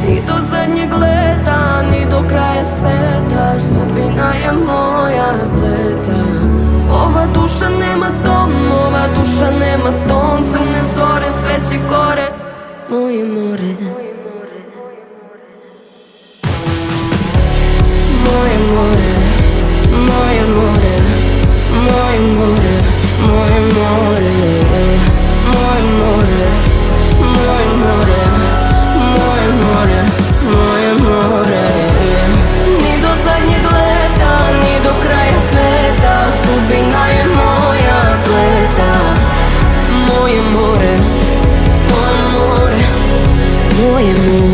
Ni do zadnjeg leta, ni do kraja sveta, sudbina je moja pleta. Ova duša nema dom, ova duša nema ton, crne zore, sve će gore, moje more. Moje more, moje more, moje more, moje more, moje more, moje more, moje more, moje more. Ni do zadnjeg leta, ni do kraja sveta, sudbina je moja pleta. Moje more, moje more, moje more.